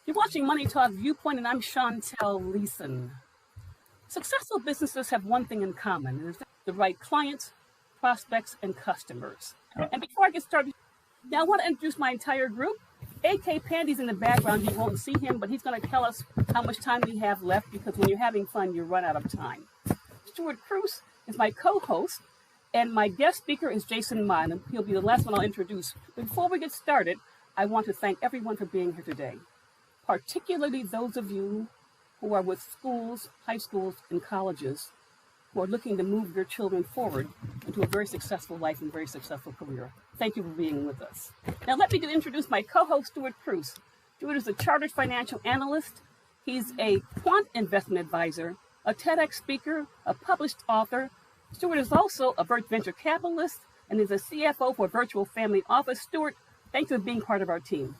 You're watching Money Talk Viewpoint, and I'm Chantel Leeson. Successful businesses have one thing in common, and it's the right clients, prospects, and customers. And before I get started, now I want to introduce my entire group. AK Pandy's in the background. You won't see him, but he's going to tell us how much time we have left, because when you're having fun, you run out of time. Stuart Cruz is my co-host, and my guest speaker is Jason Mine. He'll be the last one I'll introduce. But before we get started, I want to thank everyone for being here today, particularly those of you who are with schools, high schools, and colleges who are looking to move your children forward into a very successful life and very successful career. Thank you for being with us. Now let me introduce my co-host, Stuart Cruz. Stuart is a chartered financial analyst. He's a quant investment advisor, a TEDx speaker, a published author. Stuart is also a venture capitalist and is a CFO for Virtual Family Office. Stuart, thanks for being part of our team.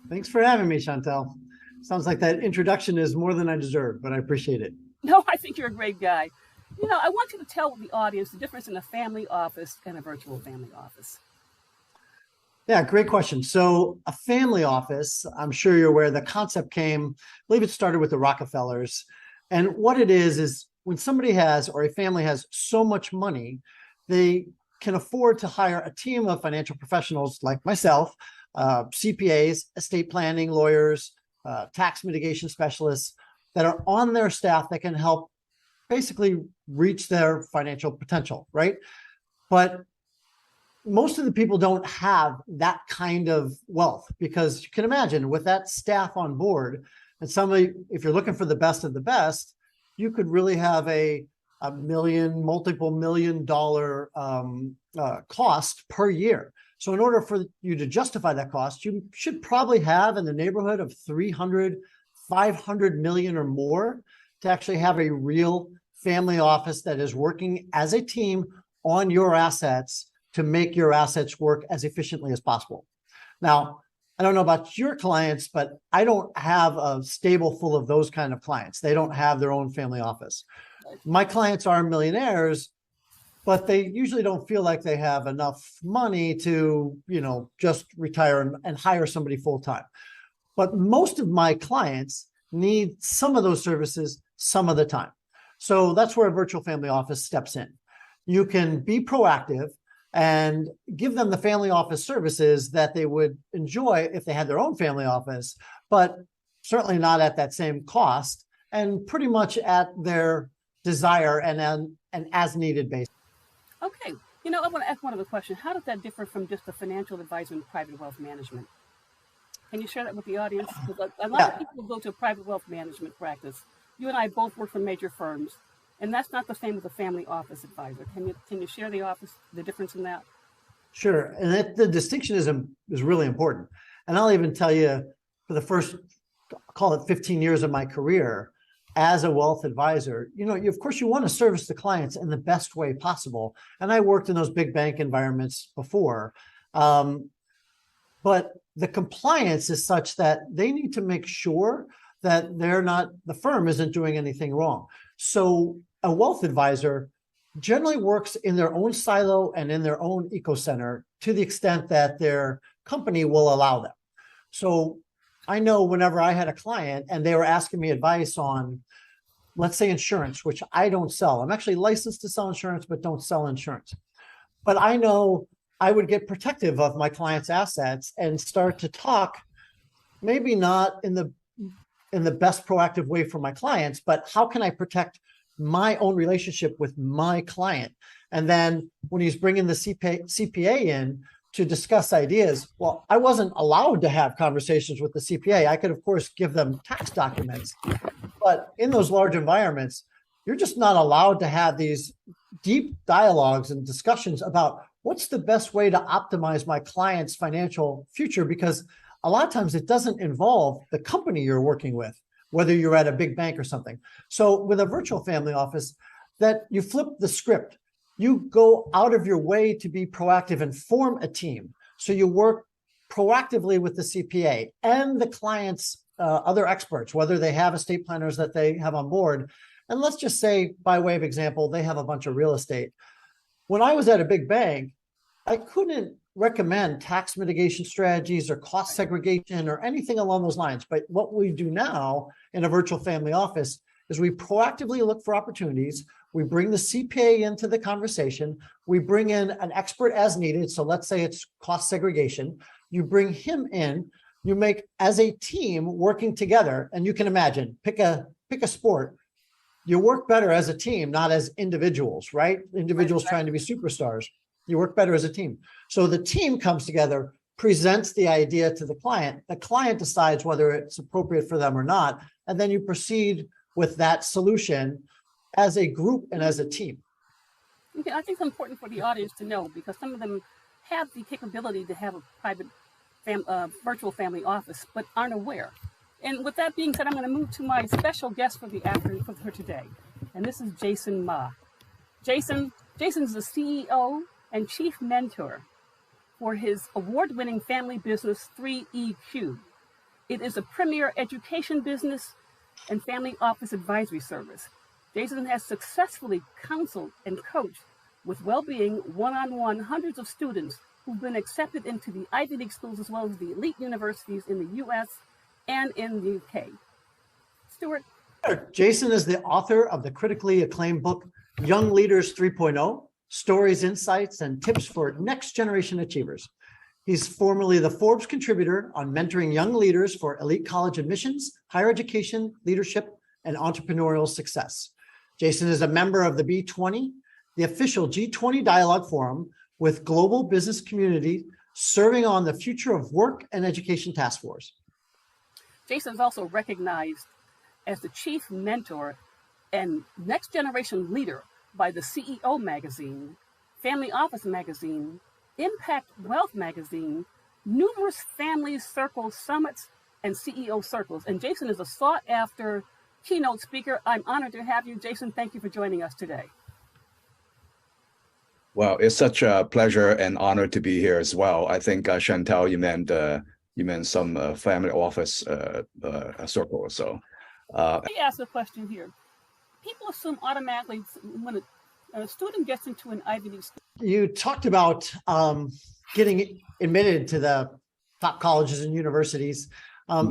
Thanks for having me, Chantel. Sounds like that introduction is more than I deserve, but I appreciate it. No, I think you're a great guy. You know, I want you to tell the audience the difference in a family office and a virtual family office. Yeah, great question. So a family office, I'm sure you're aware, the concept came, I believe it started with the Rockefellers. And what it is when somebody has, or a family has so much money, they can afford to hire a team of financial professionals like myself, CPAs, estate planning lawyers, tax mitigation specialists that are on their staff that can help basically reach their financial potential, right? But most of the people don't have that kind of wealth, because you can imagine with that staff on board, and somebody, if you're looking for the best of the best, you could really have a multiple million dollar cost per year. So in order for you to justify that cost, you should probably have in the neighborhood of 300, 500 million or more to actually have a real family office that is working as a team on your assets to make your assets work as efficiently as possible. Now, I don't know about your clients, but I don't have a stable full of those kind of clients. They don't have their own family office. My clients are millionaires, but they usually don't feel like they have enough money to, just retire and hire somebody full time. But most of my clients need some of those services some of the time. So that's where a virtual family office steps in. You can be proactive and give them the family office services that they would enjoy if they had their own family office, but certainly not at that same cost, and pretty much at their desire and an as needed basis. Okay, I want to ask one other question. How does that differ from just a financial advisor in private wealth management? Can you share that with the audience? Because a lot of people go to a private wealth management practice. You and I both work for major firms, and that's not the same as a family office advisor. Can you share the difference in that? Sure, and the distinction is really important. And I'll even tell you, for the first, call it 15 years of my career as a wealth advisor, of course, you want to service the clients in the best way possible. And I worked in those big bank environments before. But the compliance is such that they need to make sure that the firm isn't doing anything wrong. So a wealth advisor generally works in their own silo and in their own eco center to the extent that their company will allow them. So I know whenever I had a client and they were asking me advice on, let's say, insurance, which I don't sell. I'm actually licensed to sell insurance, but don't sell insurance. But I know I would get protective of my client's assets and start to talk, maybe not in the best proactive way for my clients, but how can I protect my own relationship with my client? And then when he's bringing the CPA in to discuss ideas, well, I wasn't allowed to have conversations with the CPA. I could, of course, give them tax documents, but in those large environments, you're just not allowed to have these deep dialogues and discussions about what's the best way to optimize my client's financial future, because a lot of times it doesn't involve the company you're working with, whether you're at a big bank or something. So with a virtual family office, that you flip the script. You go out of your way to be proactive and form a team. So you work proactively with the CPA and the client's other experts, whether they have estate planners that they have on board. And let's just say, by way of example, they have a bunch of real estate. When I was at a big bank, I couldn't recommend tax mitigation strategies or cost segregation or anything along those lines. But what we do now in a virtual family office is we proactively look for opportunities. We bring the CPA into the conversation. We bring in an expert as needed. So let's say it's cost segregation. You bring him in, you make as a team working together. And you can imagine, pick a sport. You work better as a team, not as individuals, right? Individuals trying to be superstars. You work better as a team. So the team comes together, presents the idea to the client decides whether it's appropriate for them or not. And then you proceed with that solution as a group and as a team. Okay, I think it's important for the audience to know, because some of them have the capability to have a private virtual family office, but aren't aware. And with that being said, I'm going to move to my special guest for the afternoon for today. And this is Jason Ma. Jason's the CEO and chief mentor for his award-winning family business 3EQ. It is a premier education business and family office advisory service. Jason has successfully counseled and coached with well-being one-on-one hundreds of students who've been accepted into the Ivy League schools as well as the elite universities in the US and in the UK. Stuart? Jason is the author of the critically acclaimed book, Young Leaders 3.0, Stories, Insights, and Tips for Next Generation Achievers. He's formerly the Forbes contributor on mentoring young leaders for elite college admissions, higher education, leadership, and entrepreneurial success. Jason is a member of the B20, the official G20 Dialogue Forum with global business community, serving on the Future of Work and Education Task Force. Jason is also recognized as the chief mentor and next generation leader by the CEO magazine, Family Office magazine, Impact Wealth magazine, numerous family circle summits, and CEO circles. And Jason is a sought after keynote speaker. I'm honored to have you, Jason. Thank you for joining us today. Well, it's such a pleasure and honor to be here as well. I think Chantel, you meant some family office circle. So let me ask a question here. People assume automatically when a student gets into an Ivy League school. You talked about getting admitted to the top colleges and universities.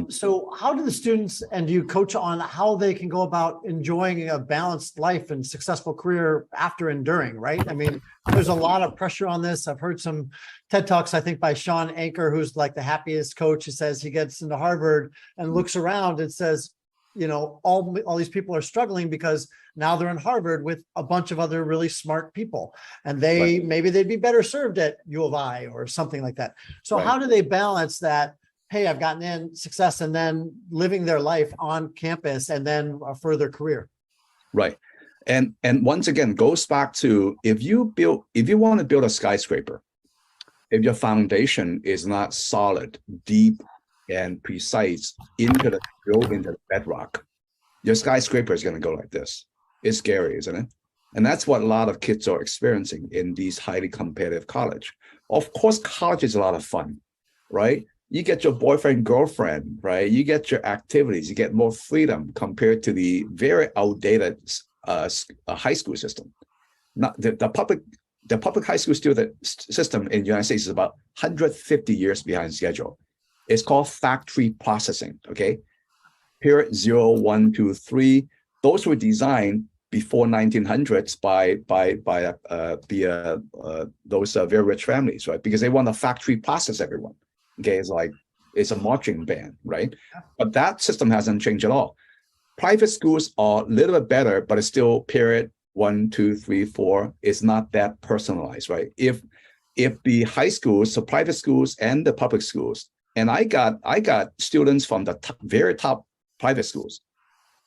So how do the students, and do you coach on how they can go about enjoying a balanced life and successful career after and during, right? I mean, there's a lot of pressure on this. I've heard some TED Talks, I think by Sean Anker, who's like the happiest coach. He says he gets into Harvard and looks around and says, you know, all these people are struggling because now they're in Harvard with a bunch of other really smart people, and maybe they'd be better served at U of I or something like that. So how do they balance that? Hey, I've gotten in success, and then living their life on campus and then a further career. Right. And once again, goes back to if you want to build a skyscraper, if your foundation is not solid, deep, and precise into the bedrock, your skyscraper is going to go like this. It's scary, isn't it? And that's what a lot of kids are experiencing in these highly competitive college. Of course, college is a lot of fun, right? You get your boyfriend, girlfriend, right? You get your activities, you get more freedom compared to the very outdated high school system. Not the public high school student system in the United States is about 150 years behind schedule. It's called factory processing, okay? Period 0, 1, 2, 3. Those were designed before 1900s by those very rich families, right? Because they want to factory process everyone. Okay, it's a marching band, right? But that system hasn't changed at all. Private schools are a little bit better, but it's still period 1, 2, 3, 4. It's not that personalized, right? If the high schools, so private schools and the public schools, and I got students from the very top private schools.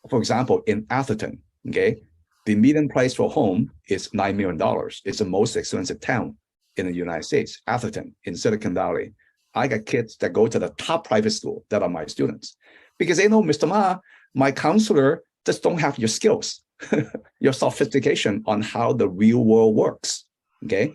For example, in Atherton, okay, the median price for a home is $9 million. It's the most expensive town in the United States, Atherton in Silicon Valley. I got kids that go to the top private school that are my students because they know, Mr. Ma, my counselor just don't have your skills, your sophistication on how the real world works, okay?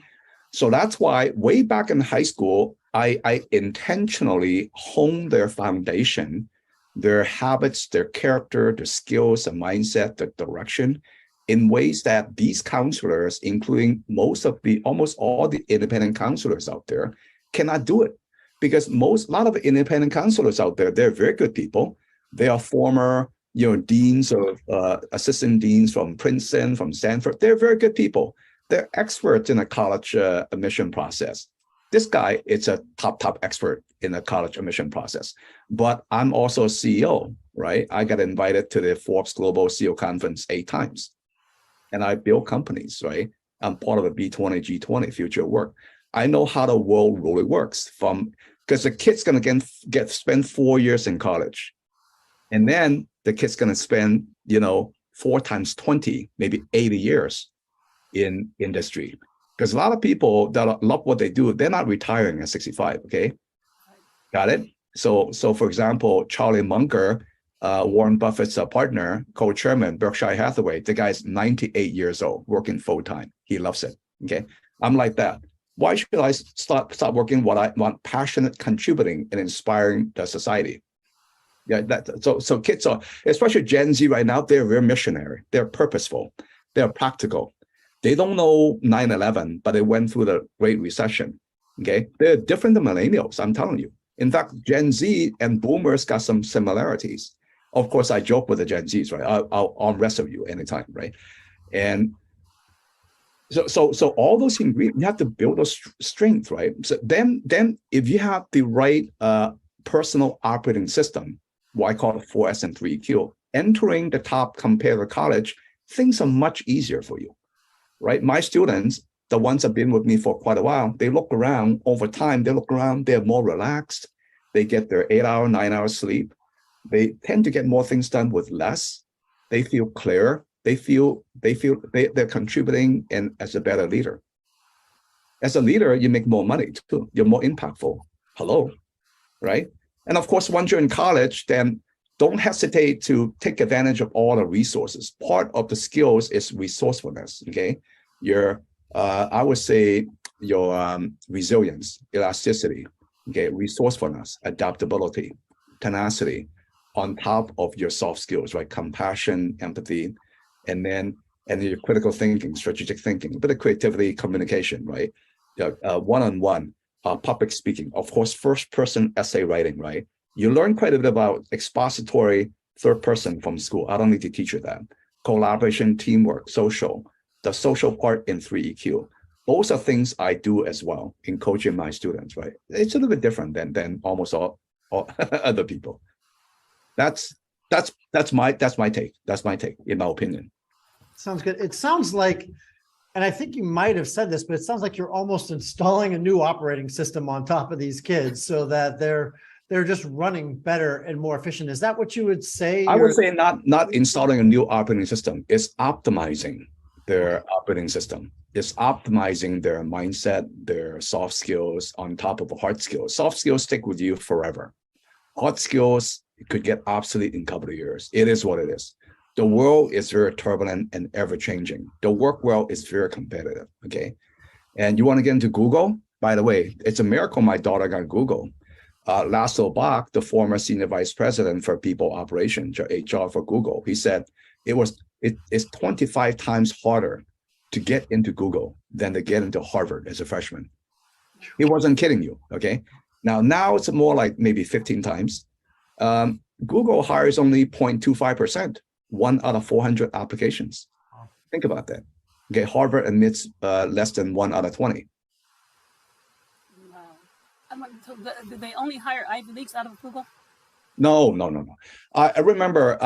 So that's why way back in high school, I intentionally honed their foundation, their habits, their character, their skills, their mindset, their direction, in ways that these counselors, including almost all the independent counselors out there, cannot do it. Because a lot of the independent counselors out there, they're very good people. They are former, deans or assistant deans from Princeton, from Stanford. They're very good people. They're experts in a college admission process. This guy is a top expert in the college admission process. But I'm also a CEO, right? I got invited to the Forbes Global CEO Conference 8 times. And I build companies, right? I'm part of a B20, G20 future work. I know how the world really works because the kid's going to spend 4 years in college. And then the kid's going to spend, 4 times 20, maybe 80 years in industry. Because a lot of people that love what they do, they're not retiring at 65, okay? Got it? So for example, Charlie Munger, Warren Buffett's partner, co-chairman, Berkshire Hathaway, the guy's 98 years old, working full-time. He loves it, okay? I'm like that. Why should I start working what I want, passionate, contributing, and inspiring the society? Yeah, so kids are, especially Gen Z right now, they're very missionary. They're purposeful. They're practical. They don't know 9/11, but they went through the Great Recession, okay? They're different than millennials, I'm telling you. In fact, Gen Z and boomers got some similarities. Of course, I joke with the Gen Zs, right? I'll arm wrestle you anytime, right? And so all those ingredients, you have to build a strength, right? So then if you have the right personal operating system, what I call it 4S and 3Q, entering the top compared to college, things are much easier for you, right? My students, the ones that have been with me for quite a while, they look around over time, they're more relaxed. They get their 8-hour, 9-hour sleep. They tend to get more things done with less. They feel clear. They feel they're contributing and as a better leader. As a leader, you make more money too. You're more impactful. Hello, right? And of course, once you're in college, then don't hesitate to take advantage of all the resources. Part of the skills is resourcefulness, okay? I would say your resilience, elasticity, okay? Resourcefulness, adaptability, tenacity, on top of your soft skills, right? Compassion, empathy, and your critical thinking, strategic thinking, a bit of creativity, communication, right? One-on-one, public speaking, of course, first-person essay writing, right? You learn quite a bit about expository third person from school. I don't need to teach you that. Collaboration, teamwork, the social part in 3EQ. Those are things I do as well in coaching my students, right? It's a little bit different than almost all other people. That's my take. That's my take, in my opinion. Sounds good. It sounds like, and I think you might have said this, but it sounds like you're almost installing a new operating system on top of these kids so that they're just running better and more efficient. Is that what you would say? I would say not installing a new operating system. It's optimizing their operating system. It's optimizing their mindset, their soft skills on top of the hard skills. Soft skills stick with you forever. Hard skills could get obsolete in a couple of years. It is what it is. The world is very turbulent and ever-changing. The work world is very competitive, okay? And you want to get into Google? By the way, it's a miracle my daughter got Google. Laszlo Bach, the former senior vice president for people operations, or HR for Google, he said it's 25 times harder to get into Google than to get into Harvard as a freshman. He wasn't kidding you, okay? Now it's more like maybe 15 times. Google hires only 0.25%, 1 out of 400 applications. Think about that. Okay, Harvard admits less than 1 out of 20. So did they only hire Ivy Leagues out of Google? No. I remember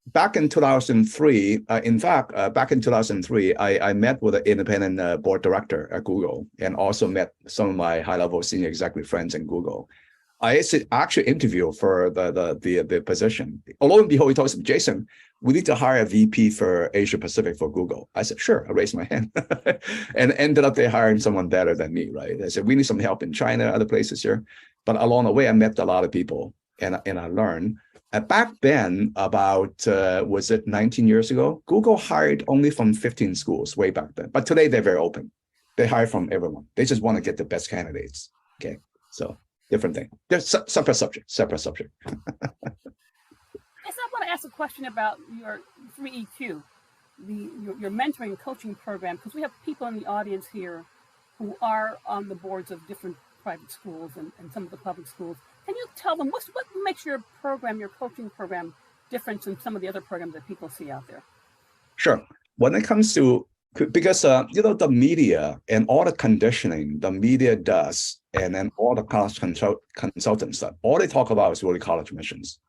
back in 2003, back in 2003, I met with an independent board director at Google and also met some of my high-level senior executive friends in Google. I actually interviewed for the position. Lo and behold, he told me, Jason, we need to hire a VP for Asia Pacific for Google. I said, sure, I raised my hand. And ended up they hiring someone better than me, right? I said, we need some help in China, other places here. But along the way, I met a lot of people and I learned. Back then, about, was it 19 years ago? Google hired only from 15 schools way back then. But today, they're very open. They hire from everyone. They just want to get the best candidates, okay? So different thing. There's separate subject. Yes, I want to ask a question about your 3EQ. your mentoring and coaching program, because we have people in the audience here who are on the boards of different private schools and some of the public schools. Can you tell them what makes your program, your coaching program, different than some of the other programs that people see out there? Sure. When it comes to, because the media and all the conditioning the media does, and then all the college consultants stuff, all they talk about is really college admissions.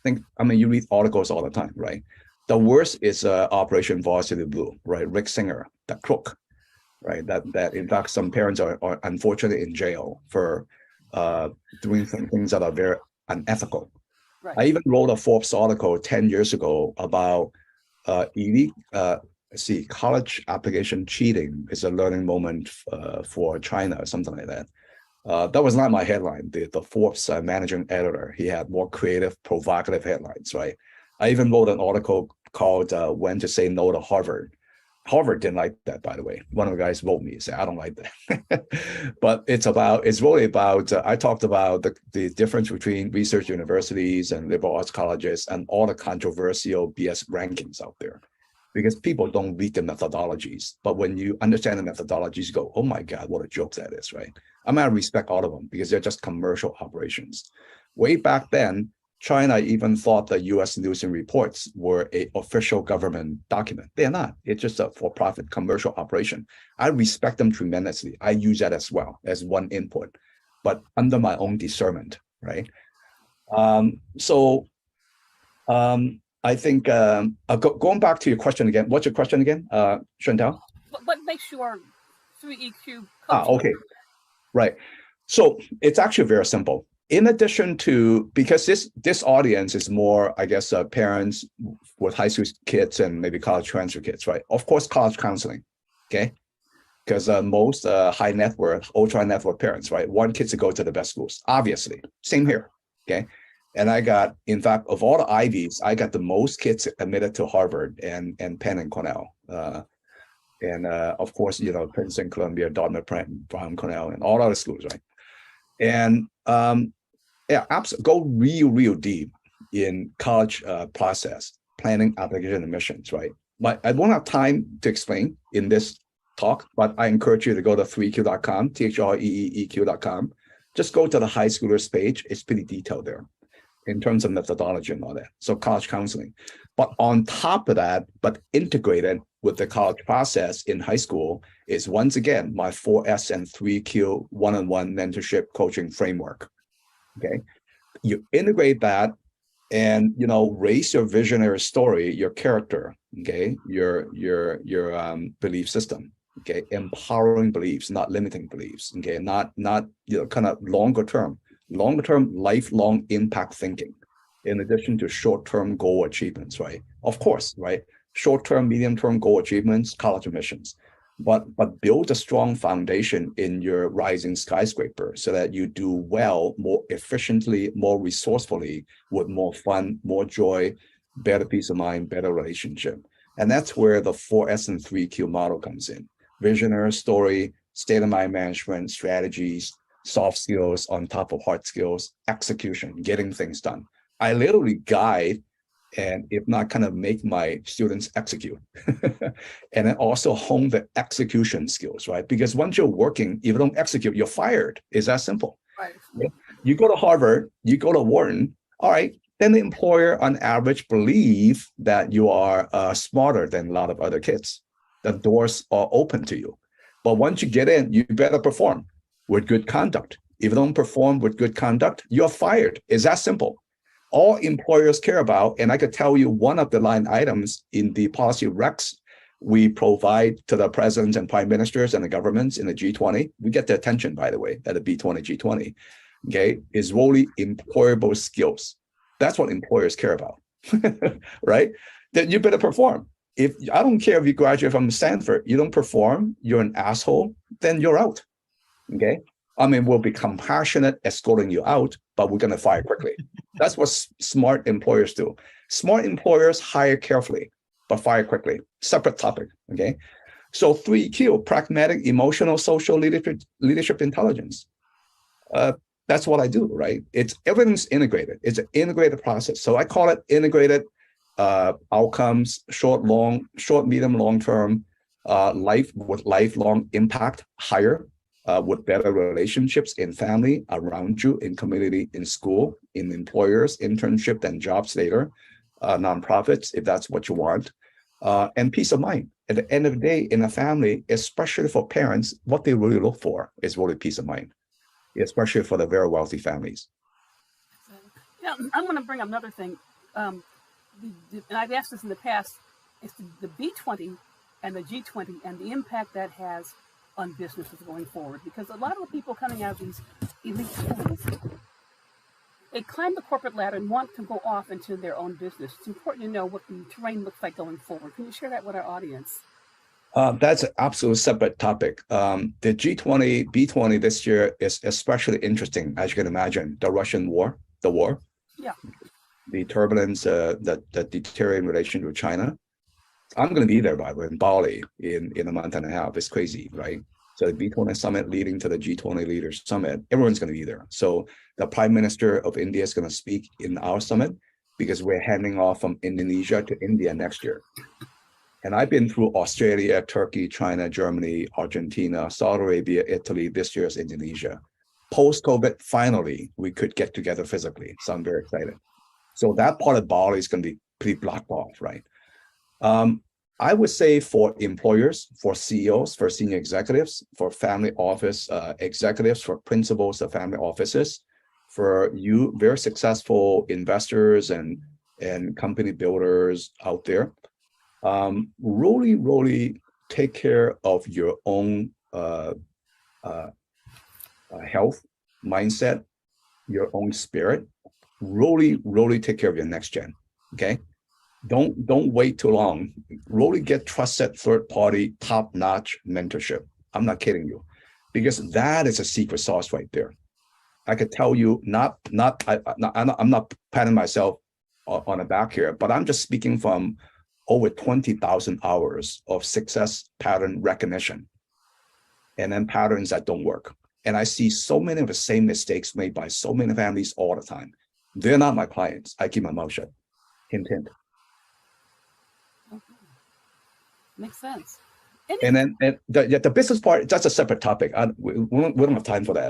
You read articles all the time, right? The worst is Operation Varsity Blue, right? Rick Singer, the crook, right? That in fact some parents are unfortunately in jail for doing some things that are very unethical. Right. I even wrote a Forbes article 10 years ago about college application cheating is a learning moment for China or something like that. That was not my headline. The Forbes managing editor, he had more creative, provocative headlines, right? I even wrote an article called When to Say No to Harvard. Harvard didn't like that, by the way. One of the guys wrote me and said, I don't like that. But it's really about, I talked about the difference between research universities and liberal arts colleges and all the controversial BS rankings out there. Because people don't read the methodologies. But when you understand the methodologies, you go, oh my God, what a joke that is, right? I respect all of them because they're just commercial operations. Way back then, China even thought the US news and reports were an official government document. They're not. It's just a for-profit commercial operation. I respect them tremendously. I use that as well as one input, but under my own discernment, right? I think going back to your question again. What's your question again, Chantal? What makes your 3EQ coaching? Okay, right. So it's actually very simple. In addition to, because this audience is more, I guess, parents with high school kids and maybe college transfer kids, right? Of course, college counseling, okay? Because most high net worth, ultra net worth parents, right, want kids to go to the best schools. Obviously, same here, okay? And I got, in fact, of all the Ivies, I got the most kids admitted to Harvard and Penn and Cornell. Of course, Princeton, Columbia, Dartmouth, Brown, Cornell, and all other schools, right? And go real deep in college process, planning, application, admissions, right? But I won't have time to explain in this talk, but I encourage you to go to 3EQ.com, THREEEQ.com. Just go to the high schoolers page. It's pretty detailed there in terms of methodology and all that. So college counseling. But on top of that, but integrated with the college process in high school is, once again, my 4S and 3Q one-on-one mentorship coaching framework. Okay, you integrate that and raise your visionary story, your character, okay, your belief system, okay, empowering beliefs, not limiting beliefs, okay, not kind of longer term, lifelong impact thinking, in addition to short-term goal achievements, right? Of course, right? Short-term, medium-term goal achievements, college admissions. But build a strong foundation in your rising skyscraper so that you do well, more efficiently, more resourcefully, with more fun, more joy, better peace of mind, better relationship. And that's where the 4S and 3Q model comes in. Visionary story, state of mind management, strategies, soft skills on top of hard skills, execution, getting things done. I literally guide and if not kind of make my students execute. And then also hone the execution skills, right? Because once you're working, if you don't execute, you're fired. It's that simple. Right. You go to Harvard, you go to Wharton, all right, then the employer on average believe that you are smarter than a lot of other kids. The doors are open to you. But once you get in, you better perform with good conduct. If you don't perform with good conduct, you're fired. It's that simple. All employers care about, and I could tell you one of the line items in the policy recs we provide to the presidents and prime ministers and the governments in the G20. We get the attention, by the way, at the B20, G20, okay, is really employable skills. That's what employers care about, right? That you better perform. If I don't care if you graduate from Stanford, you don't perform, you're an asshole, then you're out, okay? We'll be compassionate escorting you out, but we're going to fire quickly. That's what smart employers do. Smart employers hire carefully, but fire quickly. Separate topic, okay? So 3Q, pragmatic, emotional, social leadership intelligence. That's what I do, right? Everything's integrated. It's an integrated process. So I call it integrated outcomes, short, medium, long term, life with lifelong impact higher, with better relationships in family, around you, in community, in school, in employers, internship, and jobs later, nonprofits, if that's what you want, and peace of mind. At the end of the day, in a family, especially for parents, what they really look for is really peace of mind, especially for the very wealthy families. Yeah, I'm going to bring up another thing. And I've asked this in the past, it's the B20 and the G20 and the impact that has on businesses going forward. Because a lot of the people coming out of these elite schools, they climb the corporate ladder and want to go off into their own business. It's important to know what the terrain looks like going forward. Can you share that with our audience? That's an absolute separate topic. The G20, B20 this year is especially interesting, as you can imagine. The Russian war, yeah, the turbulence, the deteriorating relation with China. I'm going to be there, by the way, in Bali in a month and a half. It's crazy, right? So the B20 summit leading to the G20 leaders summit, everyone's going to be there. So the Prime Minister of India is going to speak in our summit because we're handing off from Indonesia to India next year. And I've been through Australia, Turkey, China, Germany, Argentina, Saudi Arabia, Italy. This year's Indonesia. Post-COVID, finally, we could get together physically. So I'm very excited. So that part of Bali is going to be pretty blocked off, right? I would say for employers, for CEOs, for senior executives, for family office executives, for principals of family offices, for you very successful investors and company builders out there, really take care of your own health, mindset, your own spirit. Really take care of your next gen. Okay. Don't wait too long. Really get trusted third-party, top-notch mentorship. I'm not kidding you, because that is a secret sauce right there. I could tell you, I'm not patting myself on the back here, but I'm just speaking from over 20,000 hours of success pattern recognition, and then patterns that don't work. And I see so many of the same mistakes made by so many families all the time. They're not my clients. I keep my mouth shut. Hint, hint. Okay. Makes sense. And then the business part, that's a separate topic. We don't have time for that.